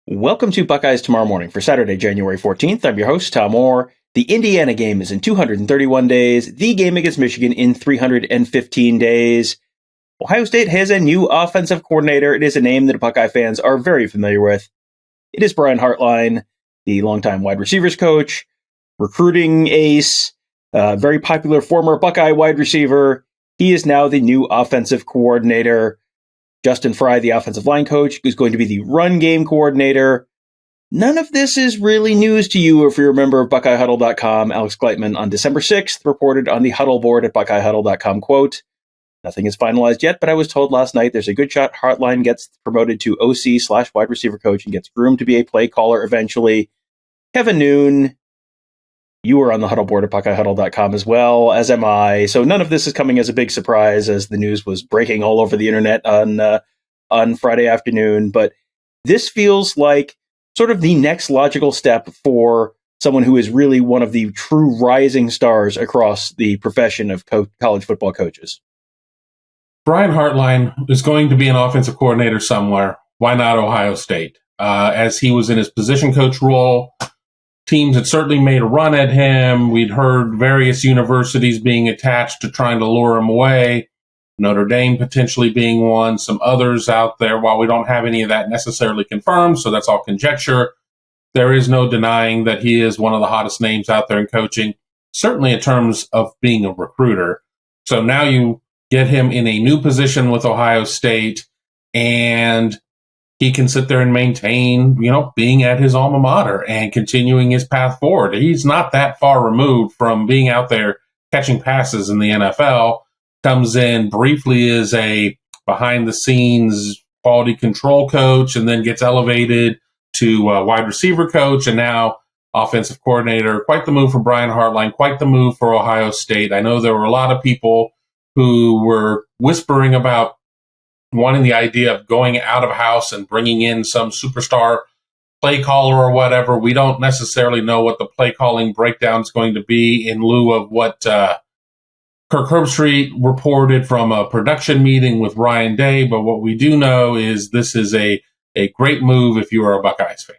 Welcome to Buckeyes Tomorrow Morning for Saturday, January 14th. I'm your host, Tom Orr. The Indiana game is in 231 days. The game against Michigan in 315 days. Ohio State has a new offensive coordinator. It is a name that Buckeye fans are very familiar with. It is Brian Hartline, the longtime wide receivers coach, recruiting ace, very popular former Buckeye wide receiver. He is now the new offensive coordinator. Justin Frye, the offensive line coach, is going to be the run game coordinator. None of this is really news to you if you're a member of BuckeyeHuddle.com. Alex Gleitman on December 6th reported on the Huddle board at BuckeyeHuddle.com, quote, "Nothing is finalized yet, but I was told last night there's a good shot Hartline gets promoted to OC/wide receiver coach and gets groomed to be a play caller eventually." Kevin Noon, you were on the Huddle board at BuckeyeHuddle.com as well, as am I. So none of this is coming as a big surprise as the news was breaking all over the internet on Friday afternoon. But this feels like sort of the next logical step for someone who is really one of the true rising stars across the profession of college football coaches. Brian Hartline is going to be an offensive coordinator somewhere. Why not Ohio State? As he was in his position coach role, teams had certainly made a run at him. We'd heard various universities being attached to trying to lure him away. Notre Dame potentially being one, some others out there. While we don't have any of that necessarily confirmed, so that's all conjecture, there is no denying that he is one of the hottest names out there in coaching, certainly in terms of being a recruiter. So now you get him in a new position with Ohio State, and he can sit there and maintain, being at his alma mater and continuing his path forward. He's not that far removed from being out there catching passes in the NFL. Comes in briefly as a behind-the-scenes quality control coach and then gets elevated to wide receiver coach and now offensive coordinator. Quite the move for Brian Hartline, quite the move for Ohio State. I know there were a lot of people who were whispering about wanting the idea of going out of house and bringing in some superstar play caller or whatever. We don't necessarily know what the play calling breakdown is going to be in lieu of what Kirk Herbstreit reported from a production meeting with Ryan Day. But what we do know is this is a great move if you are a Buckeyes fan.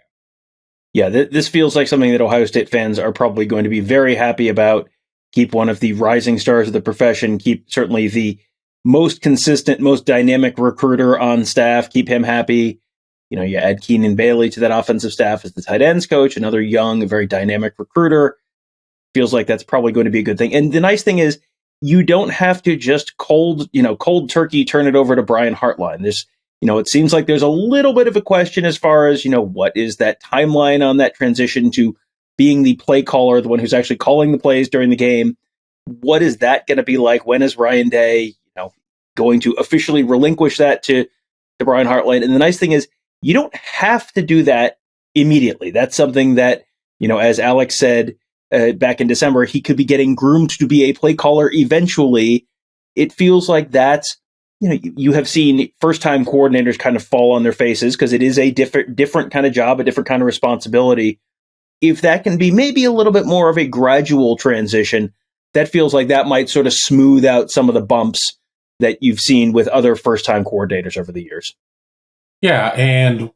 Yeah, this feels like something that Ohio State fans are probably going to be very happy about. Keep one of the rising stars of the profession, keep certainly the most consistent, most dynamic recruiter on staff, keep him happy. You add Keenan Bailey to that offensive staff as the tight ends coach, another young, very dynamic recruiter. Feels like that's probably going to be a good thing. And the nice thing is you don't have to just cold turkey turn it over to Brian Hartline. It seems like there's a little bit of a question as far as, what is that timeline on that transition to being the play caller, the one who's actually calling the plays during the game. What is that going to be like? When is Ryan Day going to officially relinquish that to Brian Hartline? And the nice thing is you don't have to do that immediately. That's something that, as Alex said back in December, he could be getting groomed to be a play caller eventually. It feels like that's, you have seen first-time coordinators kind of fall on their faces because it is a different kind of job, a different kind of responsibility. If that can be maybe a little bit more of a gradual transition, that feels like that might sort of smooth out some of the bumps that you've seen with other first-time coordinators over the years. Yeah, and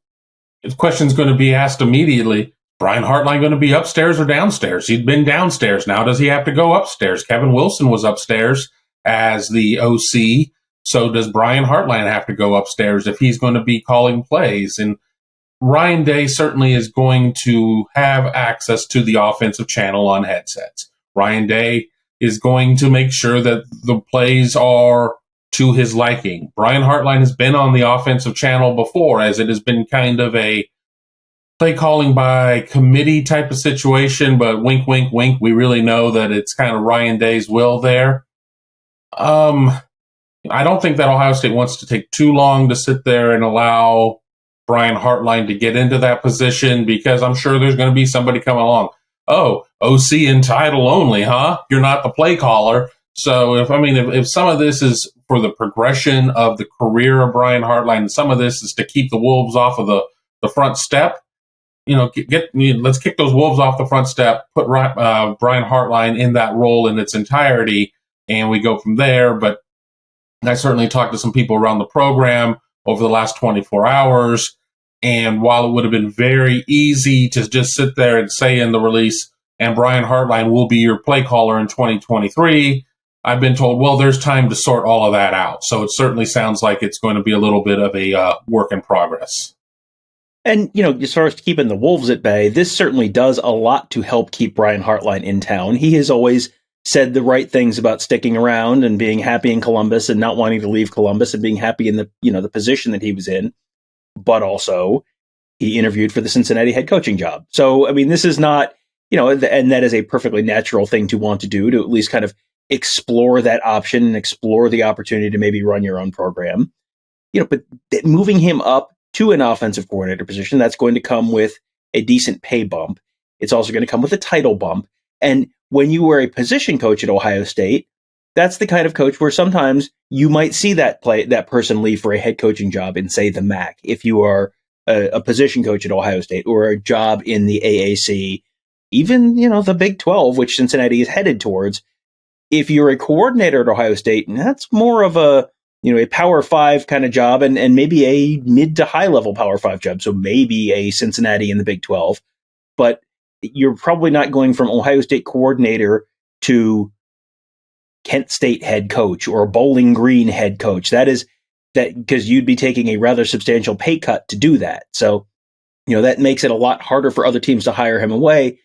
the question's going to be asked immediately, Brian Hartline going to be upstairs or downstairs? He'd been downstairs. Now does he have to go upstairs? Kevin Wilson was upstairs as the OC. So does Brian Hartline have to go upstairs if he's going to be calling plays? And Ryan Day certainly is going to have access to the offensive channel on headsets. Ryan Day is going to make sure that the plays are to his liking. Brian Hartline has been on the offensive channel before, as it has been kind of a play calling by committee type of situation, but wink, wink, wink. We really know that it's kind of Ryan Day's will there. I don't think that Ohio State wants to take too long to sit there and allow Brian Hartline to get into that position, because I'm sure there's going to be somebody coming along. Oh, OC in title only, huh? You're not the play caller. So if some of this is for the progression of the career of Brian Hartline, and some of this is to keep the wolves off of the front step, let's kick those wolves off the front step, put Brian Hartline in that role in its entirety, and we go from there. But I certainly talked to some people around the program over the last 24 hours. And while it would have been very easy to just sit there and say in the release, and Brian Hartline will be your play caller in 2023, I've been told, well, there's time to sort all of that out. So it certainly sounds like it's going to be a little bit of a work in progress. And, as far as keeping the Wolves at bay, this certainly does a lot to help keep Brian Hartline in town. He has always said the right things about sticking around and being happy in Columbus and not wanting to leave Columbus and being happy in the position that he was in. But also, he interviewed for the Cincinnati head coaching job. So, I mean, this is not, and that is a perfectly natural thing to want to do, to at least kind of explore that option and explore the opportunity to maybe run your own program. But moving him up to an offensive coordinator position, that's going to come with a decent pay bump. It's also going to come with a title bump. And when you were a position coach at Ohio State, that's the kind of coach where sometimes you might see that person leave for a head coaching job in, say, the MAC. If you are a position coach at Ohio State, or a job in the AAC, even, the Big 12, which Cincinnati is headed towards. If you're a coordinator at Ohio State, that's more of a Power 5 kind of job, and maybe a mid to high level Power 5 job. So maybe a Cincinnati in the Big 12, but you're probably not going from Ohio State coordinator to Kent State head coach or Bowling Green head coach. That because you'd be taking a rather substantial pay cut to do that. So, that makes it a lot harder for other teams to hire him away.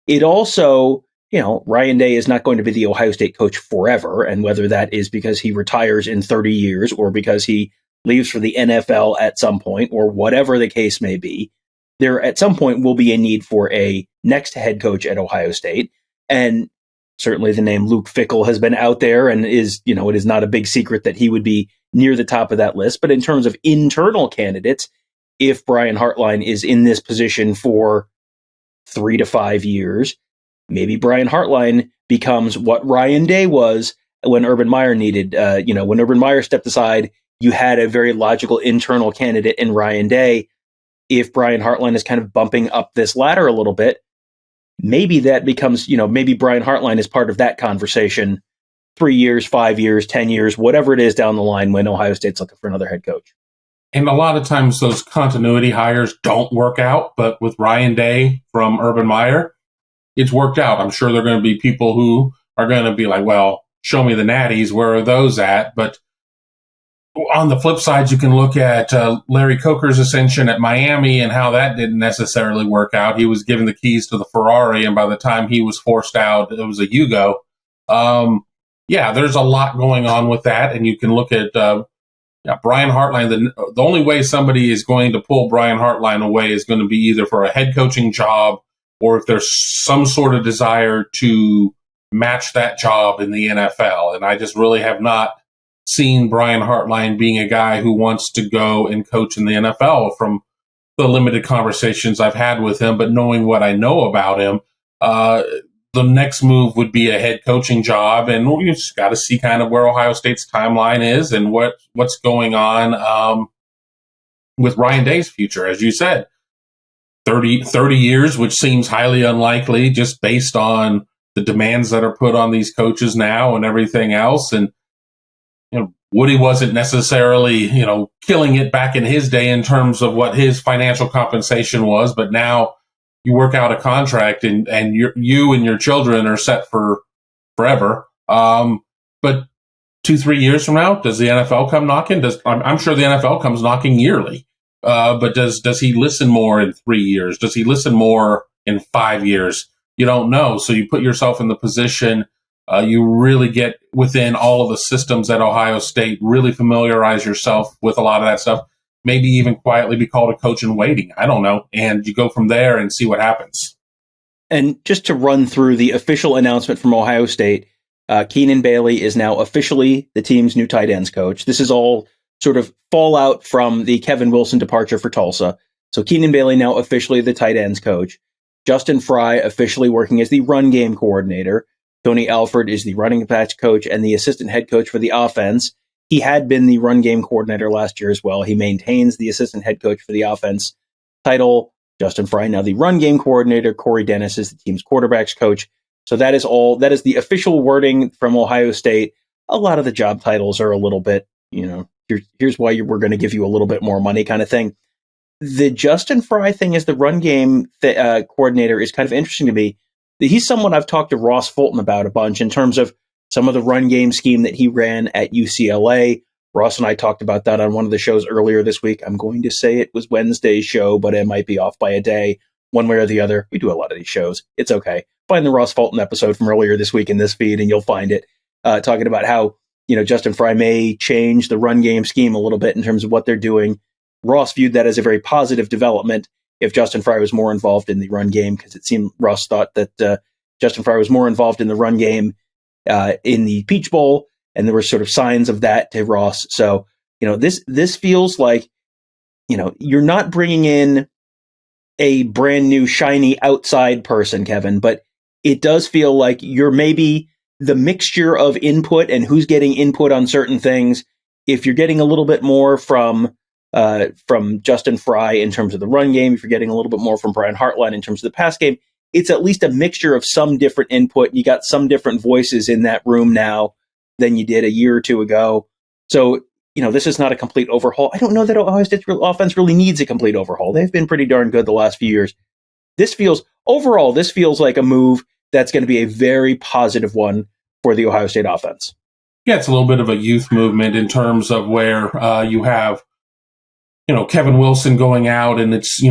It also, Ryan Day is not going to be the Ohio State coach forever. And whether that is because he retires in 30 years or because he leaves for the NFL at some point, or whatever the case may be, there at some point will be a need for a next head coach at Ohio State. And certainly the name Luke Fickell has been out there, and is, it is not a big secret that he would be near the top of that list. But in terms of internal candidates, if Brian Hartline is in this position for 3 to 5 years, maybe Brian Hartline becomes what Ryan Day was when Urban Meyer when Urban Meyer stepped aside, you had a very logical internal candidate in Ryan Day. If Brian Hartline is kind of bumping up this ladder a little bit, maybe that becomes, maybe Brian Hartline is part of that conversation 3 years, 5 years, 10 years, whatever it is down the line when Ohio State's looking for another head coach. And a lot of times those continuity hires don't work out, but with Ryan Day from Urban Meyer, it's worked out. I'm sure there are going to be people who are going to be like, well, show me the natties. Where are those at? But on the flip side, you can look at Larry Coker's ascension at Miami and how that didn't necessarily work out. He was given the keys to the Ferrari, and by the time he was forced out, it was a Yugo. There's a lot going on with that. And you can look at Brian Hartline. The only way somebody is going to pull Brian Hartline away is going to be either for a head coaching job, or if there's some sort of desire to match that job in the NFL. And I just really have not seen Brian Hartline being a guy who wants to go and coach in the NFL from the limited conversations I've had with him. But knowing what I know about him, the next move would be a head coaching job. And we just got to see kind of where Ohio State's timeline is and what's going on with Ryan Day's future. As you said, 30 years, which seems highly unlikely just based on the demands that are put on these coaches now and everything else. And, Woody wasn't necessarily, killing it back in his day in terms of what his financial compensation was, but now you work out a contract and you and your children are set for forever. But 2-3 years from now, does the NFL come knocking? I'm sure the NFL comes knocking yearly. But does he listen more in 3 years? Does he listen more in 5 years? You don't know. So you put yourself in the position, you really get within all of the systems at Ohio State, really familiarize yourself with a lot of that stuff, maybe even quietly be called a coach in waiting. I don't know. And you go from there and see what happens. And just to run through the official announcement from Ohio State, Keenan Bailey is now officially the team's new tight ends coach. This is all sort of fallout from the Kevin Wilson departure for Tulsa. So Keenan Bailey now officially the tight ends coach. Justin Frye officially working as the run game coordinator. Tony Alford is the running backs coach and the assistant head coach for the offense. He had been the run game coordinator last year as well. He maintains the assistant head coach for the offense title. Justin Frye now the run game coordinator. Corey Dennis is the team's quarterbacks coach. So that is all. That is the official wording from Ohio State. A lot of the job titles are a little bit, here's why we're going to give you a little bit more money kind of thing. The Justin Frye thing as the run game coordinator is kind of interesting to me. He's someone I've talked to Ross Fulton about a bunch in terms of some of the run game scheme that he ran at UCLA. Ross and I talked about that on one of the shows earlier this week. I'm going to say it was Wednesday's show, but it might be off by a day, one way or the other. We do a lot of these shows. It's okay. Find the Ross Fulton episode from earlier this week in this feed, and you'll find it talking about how Justin Frye may change the run game scheme a little bit in terms of what they're doing. Ross viewed that as a very positive development if Justin Frye was more involved in the run game, because it seemed Ross thought that Justin Frye was more involved in the run game in the Peach Bowl, and there were sort of signs of that to Ross. So, this feels like, you're not bringing in a brand new shiny outside person, Kevin, but it does feel like you're maybe the mixture of input and who's getting input on certain things. If you're getting a little bit more from Justin Frye in terms of the run game, if you're getting a little bit more from Brian Hartline in terms of the pass game, it's at least a mixture of some different input. You got some different voices in that room now than you did a year or two ago. So, this is not a complete overhaul. I don't know that Ohio State's offense really needs a complete overhaul. They've been pretty darn good the last few years. This feels like a move that's going to be a very positive one for the Ohio State offense. Yeah, it's a little bit of a youth movement in terms of where you have Kevin Wilson going out, and it's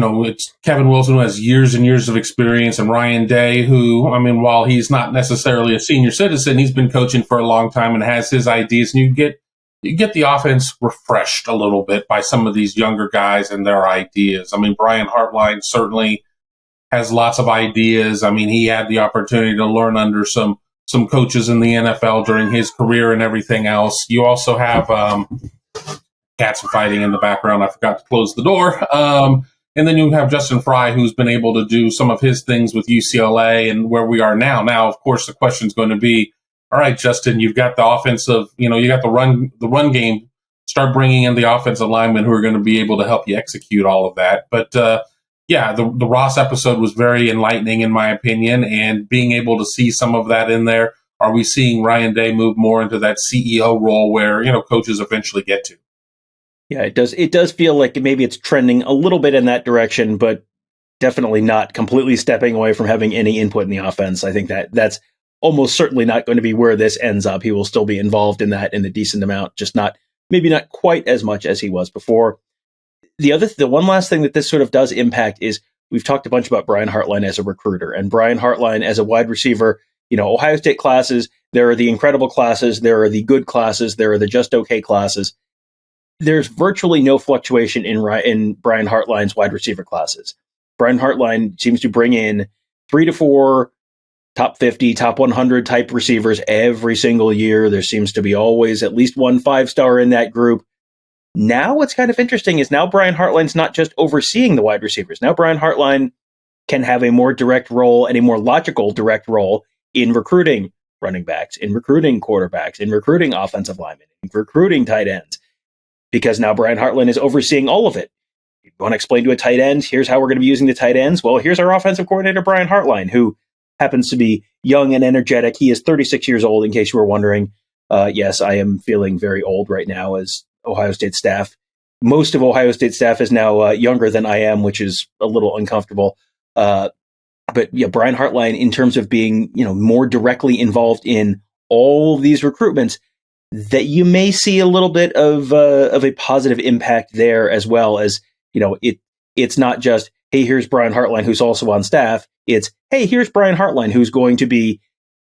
Kevin Wilson who has years and years of experience, and Ryan Day, who, while he's not necessarily a senior citizen, he's been coaching for a long time and has his ideas, and you get the offense refreshed a little bit by some of these younger guys and their ideas. Brian Hartline certainly has lots of ideas. He had the opportunity to learn under some coaches in the NFL during his career and everything else. You also have cats fighting in the background. I forgot to close the door. And then you have Justin Frye, who's been able to do some of his things with UCLA and where we are now. Now, of course, the question is going to be, all right, Justin, you've got the offensive, you got the run game. Start bringing in the offensive linemen who are going to be able to help you execute all of that. But the Ross episode was very enlightening, in my opinion, and being able to see some of that in there. Are we seeing Ryan Day move more into that CEO role where, coaches eventually get to? Yeah, it does. It does feel like maybe it's trending a little bit in that direction, but definitely not completely stepping away from having any input in the offense. I think that's almost certainly not going to be where this ends up. He will still be involved in that in a decent amount, just maybe not quite as much as he was before. The one last thing that this sort of does impact is we've talked a bunch about Brian Hartline as a recruiter and Brian Hartline as a wide receiver. Ohio State classes, there are the incredible classes, there are the good classes, there are the just okay classes. There's virtually no fluctuation in Brian Hartline's wide receiver classes. Brian Hartline seems to bring in 3 to 4 top 50, top 100 type receivers every single year. There seems to be always at least one 5-star in that group. Now what's kind of interesting is now Brian Hartline's not just overseeing the wide receivers. Now Brian Hartline can have a more direct role and a more logical direct role in recruiting running backs, in recruiting quarterbacks, in recruiting offensive linemen, in recruiting tight ends. Because now Brian Hartline is overseeing all of it. You want to explain to a tight end, here's how we're going to be using the tight ends? Well, here's our offensive coordinator, Brian Hartline, who happens to be young and energetic. He is 36 years old, in case you were wondering. Yes, I am feeling very old right now as Ohio State staff. Most of Ohio State staff is now younger than I am, which is a little uncomfortable. But yeah, Brian Hartline, in terms of being more directly involved in all of these recruitments, that you may see a little bit of a positive impact there, as well as, it's not just, hey, here's Brian Hartline, who's also on staff. It's, hey, here's Brian Hartline, who's going to be,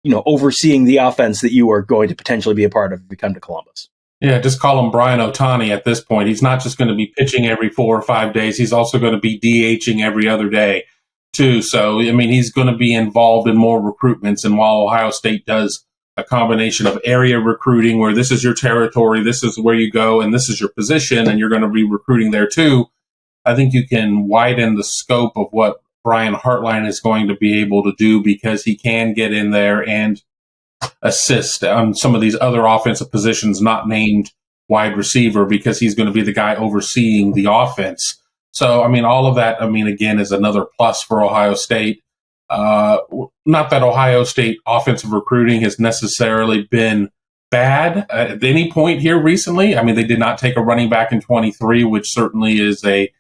overseeing the offense that you are going to potentially be a part of if you come to Columbus. Yeah, just call him Brian Otani at this point. He's not just going to be pitching every 4 or 5 days. He's also going to be DHing every other day, too. So, he's going to be involved in more recruitments. And while Ohio State does a combination of area recruiting where this is your territory, this is where you go, and this is your position, and you're going to be recruiting there too, I think you can widen the scope of what Brian Hartline is going to be able to do, because he can get in there and assist on some of these other offensive positions not named wide receiver, because he's going to be the guy overseeing the offense. So, all of that, again, is another plus for Ohio State. Not that Ohio State offensive recruiting has necessarily been bad at any point here recently. They did not take a running back in 23, which certainly is a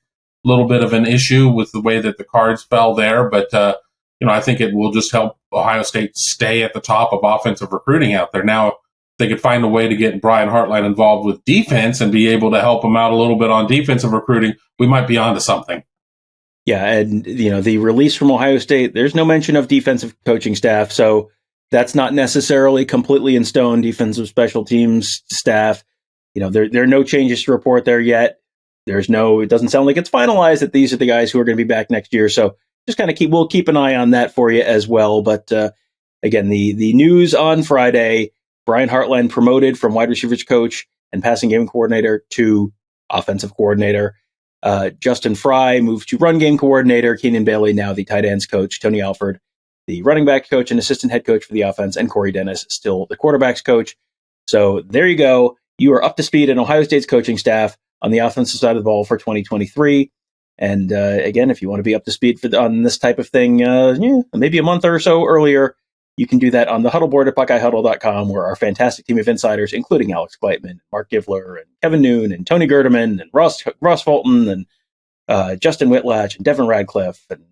little bit of an issue with the way that the cards fell there, but I think it will just help Ohio State stay at the top of offensive recruiting out there. Now, if they could find a way to get Brian Hartline involved with defense and be able to help him out a little bit on defensive recruiting, we might be onto something. Yeah, and the release from Ohio State, there's no mention of defensive coaching staff, so that's not necessarily completely in stone. Defensive special teams staff, there are no changes to report there yet. It doesn't sound like it's finalized that these are the guys who are going to be back next year. So just kind of we'll keep an eye on that for you as well. But again, the news on Friday, Brian Hartline promoted from wide receivers coach and passing game coordinator to offensive coordinator. Justin Frye moved to run game coordinator. Keenan Bailey, now the tight ends coach. Tony Alford, the running back coach and assistant head coach for the offense. And Corey Dennis, still the quarterback's coach. So there you go. You are up to speed in Ohio State's coaching staff on the offensive side of the ball for 2023. And again, if you want to be up to speed on this type of thing, maybe a month or so earlier, you can do that on the huddle board at BuckeyeHuddle.com, where our fantastic team of insiders, including Alex Gleitman, Mark Givler, and Kevin Noon, and Tony Gerdeman, and Ross Fulton, and Justin Whitlatch, and Devin Radcliffe, and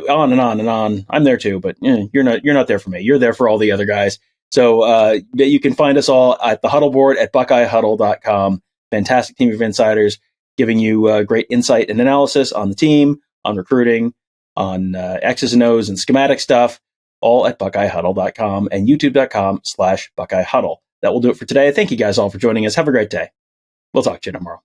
on and on and on. I'm there too, but you're not there for me. You're there for all the other guys. So you can find us all at the huddle board at BuckeyeHuddle.com. Fantastic team of insiders giving you great insight and analysis on the team, on recruiting, on X's and O's and schematic stuff, all at BuckeyeHuddle.com and YouTube.com/BuckeyeHuddle. That will do it for today. Thank you guys all for joining us. Have a great day. We'll talk to you tomorrow.